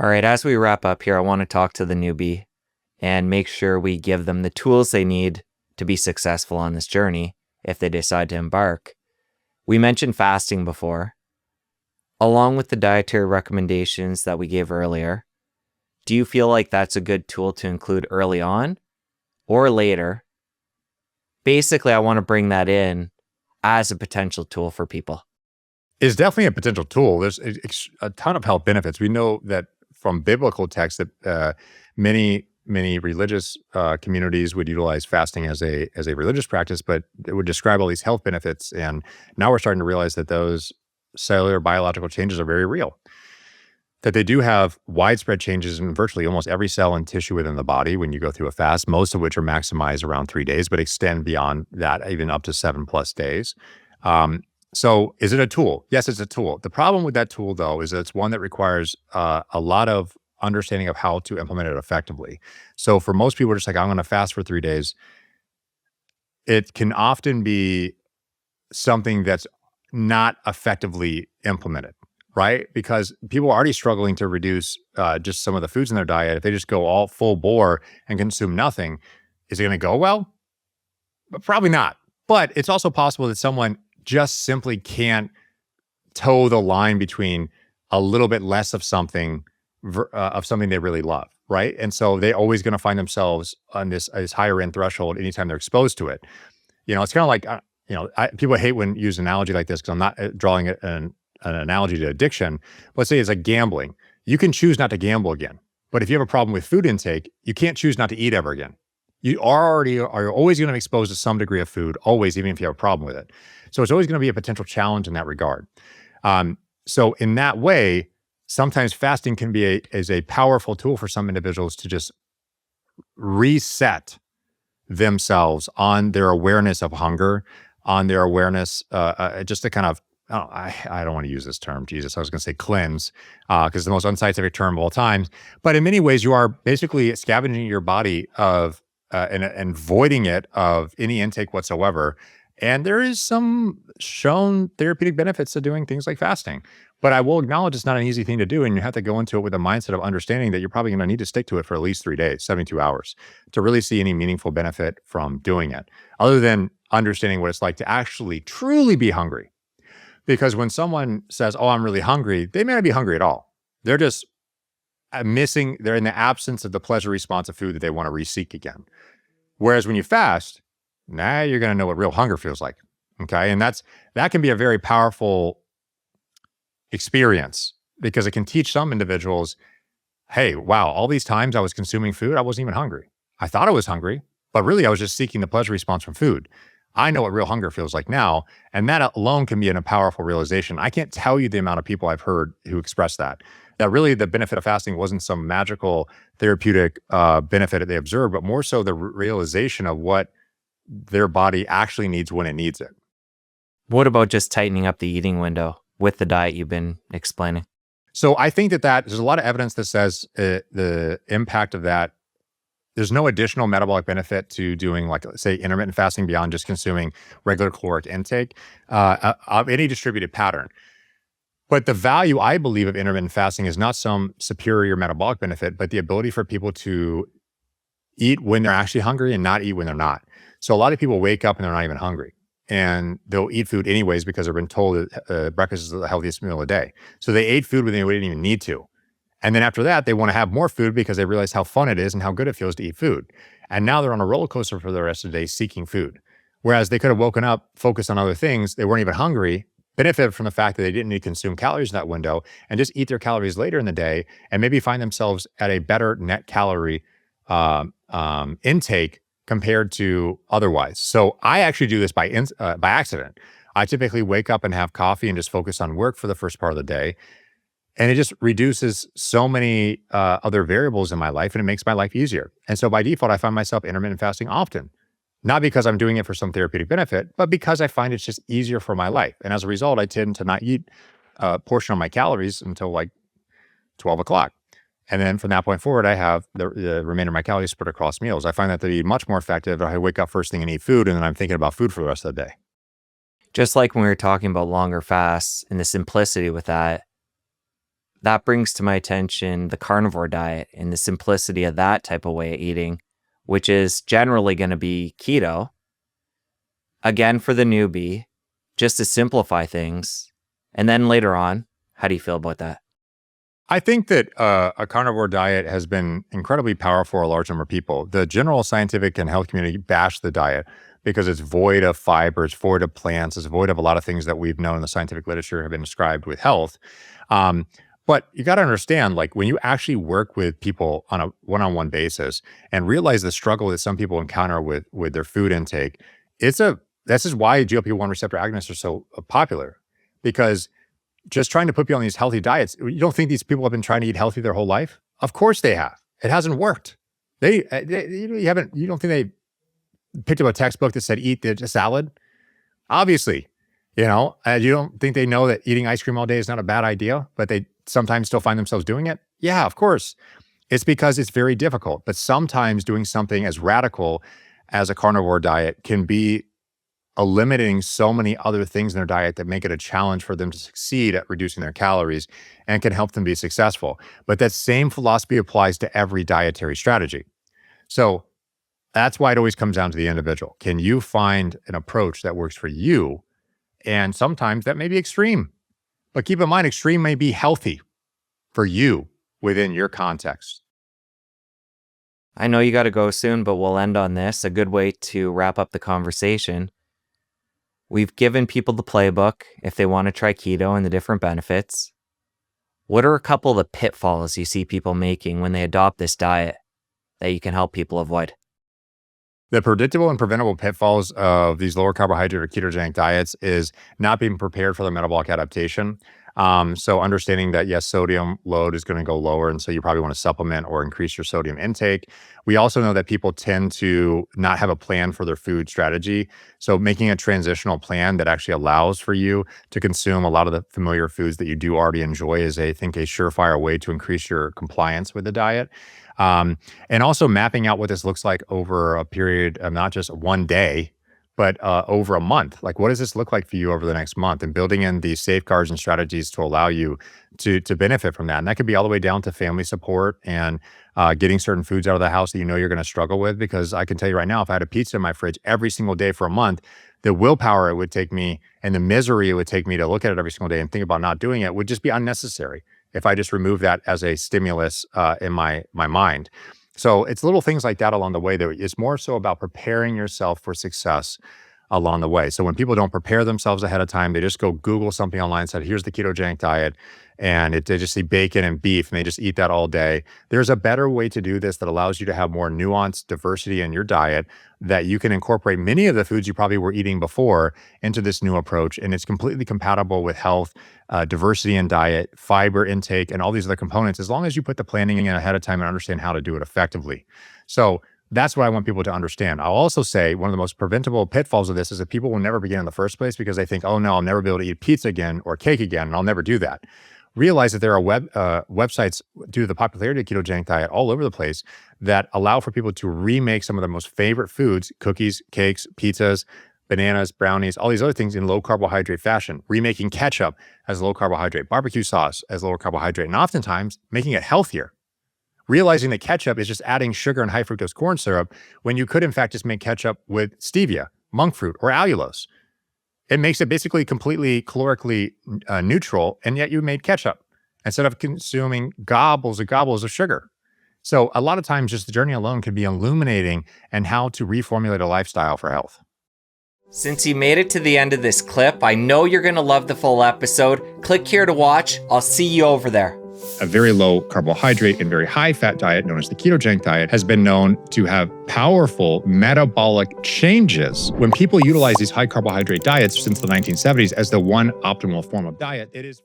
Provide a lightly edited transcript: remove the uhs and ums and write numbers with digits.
All right, as we wrap up here, I want to talk to the newbie and make sure we give them the tools they need to be successful on this journey if they decide to embark. We mentioned fasting before. Along with the dietary recommendations that we gave earlier, do you feel like that's a good tool to include early on or later? Basically, I want to bring that in as a potential tool for people. It's definitely a potential tool. There's a ton of health benefits. We know that from biblical texts that many religious communities would utilize fasting as a religious practice, but it would describe all these health benefits. And now we're starting to realize that those cellular biological changes are very real. That they do have widespread changes in virtually almost every cell and tissue within the body when you go through a fast, most of which are maximized around 3 days, but extend beyond that, even up to 7+ days. So is it a tool? Yes, it's a tool. The problem with that tool, though, is that it's one that requires a lot of understanding of how to implement it effectively. So for most people, just like, I'm going to fast for 3 days, it can often be something that's not effectively implemented, right? Because people are already struggling to reduce just some of the foods in their diet. If they just go all full bore and consume nothing, is it going to go well? But probably not. But it's also possible that someone just simply can't toe the line between a little bit less of something they really love, right? And so they're always going to find themselves on this higher end threshold anytime they're exposed to it. It's kind of like people hate when you use an analogy like this because I'm not drawing an analogy to addiction. Let's say it's like gambling. You can choose not to gamble again, but if you have a problem with food intake, you can't choose not to eat ever again. You are always going to be exposed to some degree of food, always, even if you have a problem with it. So it's always going to be a potential challenge in that regard. So in that way, sometimes fasting can be a powerful tool for some individuals to just reset themselves on their awareness of hunger, on their awareness, just to kind of, I don't want to use this term, Jesus. I was going to say cleanse, because it's the most unscientific term of all time. But in many ways, you are basically scavenging your body of and voiding it of any intake whatsoever. And there is some shown therapeutic benefits to doing things like fasting. But I will acknowledge it's not an easy thing to do. And you have to go into it with a mindset of understanding that you're probably going to need to stick to it for at least 3 days, 72 hours, to really see any meaningful benefit from doing it, other than understanding what it's like to actually truly be hungry. Because when someone says, "Oh, I'm really hungry," they may not be hungry at all. They're just they're in the absence of the pleasure response of food that they want to re-seek again. Whereas when you fast, now you're going to know what real hunger feels like. Okay. And that can be a very powerful experience because it can teach some individuals, hey, wow, all these times I was consuming food, I wasn't even hungry. I thought I was hungry, but really I was just seeking the pleasure response from food. I know what real hunger feels like now. And that alone can be a powerful realization. I can't tell you the amount of people I've heard who express that really the benefit of fasting wasn't some magical therapeutic benefit that they observed, but more so the realization of what their body actually needs when it needs it. What about just tightening up the eating window with the diet you've been explaining? So I think that there's a lot of evidence that says the impact of that. There's no additional metabolic benefit to doing, like, say, intermittent fasting beyond just consuming regular caloric intake of any distributed pattern. But the value, I believe, of intermittent fasting is not some superior metabolic benefit, but the ability for people to eat when they're actually hungry and not eat when they're not. So a lot of people wake up and they're not even hungry. And they'll eat food anyways because they've been told that breakfast is the healthiest meal of the day. So they ate food when they didn't even need to. And then after that, they want to have more food because they realize how fun it is and how good it feels to eat food. And now they're on a roller coaster for the rest of the day seeking food. Whereas they could have woken up, focused on other things. They weren't even hungry, benefited from the fact that they didn't need to consume calories in that window and just eat their calories later in the day and maybe find themselves at a better net calorie intake compared to otherwise. So I actually do this by accident. I typically wake up and have coffee and just focus on work for the first part of the day. And it just reduces so many other variables in my life, and it makes my life easier. And so by default, I find myself intermittent fasting often, not because I'm doing it for some therapeutic benefit, but because I find it's just easier for my life. And as a result, I tend to not eat a portion of my calories until like 12 o'clock. And then from that point forward, I have the remainder of my calories spread across meals. I find that to be much more effective if I wake up first thing and eat food, and then I'm thinking about food for the rest of the day. Just like when we were talking about longer fasts and the simplicity with that, that brings to my attention the carnivore diet and the simplicity of that type of way of eating, which is generally going to be keto. Again, for the newbie, just to simplify things. And then later on, how do you feel about that? I think that a carnivore diet has been incredibly powerful for a large number of people. The general scientific and health community bash the diet because it's void of fiber, it's void of plants, it's void of a lot of things that we've known in the scientific literature have been described with health. Um, but you got to understand, like when you actually work with people on a one-on-one basis and realize the struggle that some people encounter with their food intake, this is why GLP-1 receptor agonists are so popular, because just trying to put people on these healthy diets. You don't think these people have been trying to eat healthy their whole life? Of course they have. It hasn't worked. You don't think they picked up a textbook that said eat the salad? Obviously, you don't think they know that eating ice cream all day is not a bad idea, but they sometimes still find themselves doing it? Yeah, of course. It's because it's very difficult. But sometimes doing something as radical as a carnivore diet can be eliminating so many other things in their diet that make it a challenge for them to succeed at reducing their calories and can help them be successful. But that same philosophy applies to every dietary strategy. So that's why it always comes down to the individual. Can you find an approach that works for you? And sometimes that may be extreme, but keep in mind, extreme may be healthy for you within your context. I know you got to go soon, but we'll end on this. A good way to wrap up the conversation. We've given people the playbook if they want to try keto and the different benefits. What are a couple of the pitfalls you see people making when they adopt this diet that you can help people avoid? The predictable and preventable pitfalls of these lower carbohydrate or ketogenic diets is not being prepared for the metabolic adaptation. So understanding that, yes, sodium load is going to go lower, and so you probably want to supplement or increase your sodium intake. We also know that people tend to not have a plan for their food strategy. So making a transitional plan that actually allows for you to consume a lot of the familiar foods that you do already enjoy is, I think, a surefire way to increase your compliance with the diet. And also mapping out what this looks like over a period of not just one day, but over a month. Like, what does this look like for you over the next month? And building in these safeguards and strategies to allow you to benefit from that. And that could be all the way down to family support and getting certain foods out of the house that you know you're going to struggle with. Because I can tell you right now, if I had a pizza in my fridge every single day for a month, the willpower it would take me and the misery it would take me to look at it every single day and think about not doing it would just be unnecessary if I just remove that as a stimulus in my mind. So it's little things like that along the way that it's more so about preparing yourself for success along the way. So when people don't prepare themselves ahead of time, they just go Google something online and said, here's the ketogenic diet. And they just see bacon and beef and they just eat that all day. There's a better way to do this that allows you to have more nuance, diversity in your diet, that you can incorporate many of the foods you probably were eating before into this new approach. And it's completely compatible with health, diversity in diet, fiber intake, and all these other components, as long as you put the planning in ahead of time and understand how to do it effectively. So that's what I want people to understand. I'll also say one of the most preventable pitfalls of this is that people will never begin in the first place because they think, oh no, I'll never be able to eat pizza again or cake again, and I'll never do that. Realize that there are websites due to the popularity of ketogenic diet all over the place that allow for people to remake some of their most favorite foods, cookies, cakes, pizzas, bananas, brownies, all these other things in low carbohydrate fashion, remaking ketchup as low carbohydrate, barbecue sauce as lower carbohydrate, and oftentimes making it healthier. Realizing that ketchup is just adding sugar and high fructose corn syrup when you could in fact just make ketchup with stevia, monk fruit, or allulose. It makes it basically completely calorically neutral, and yet you made ketchup instead of consuming gobbles and gobbles of sugar. So a lot of times just the journey alone can be illuminating and how to reformulate a lifestyle for health. Since you made it to the end of this clip, I know you're going to love the full episode. Click here to watch. I'll see you over there. A very low carbohydrate and very high fat diet known as the ketogenic diet has been known to have powerful metabolic changes. When people utilize these high carbohydrate diets since the 1970s as the one optimal form of diet, it is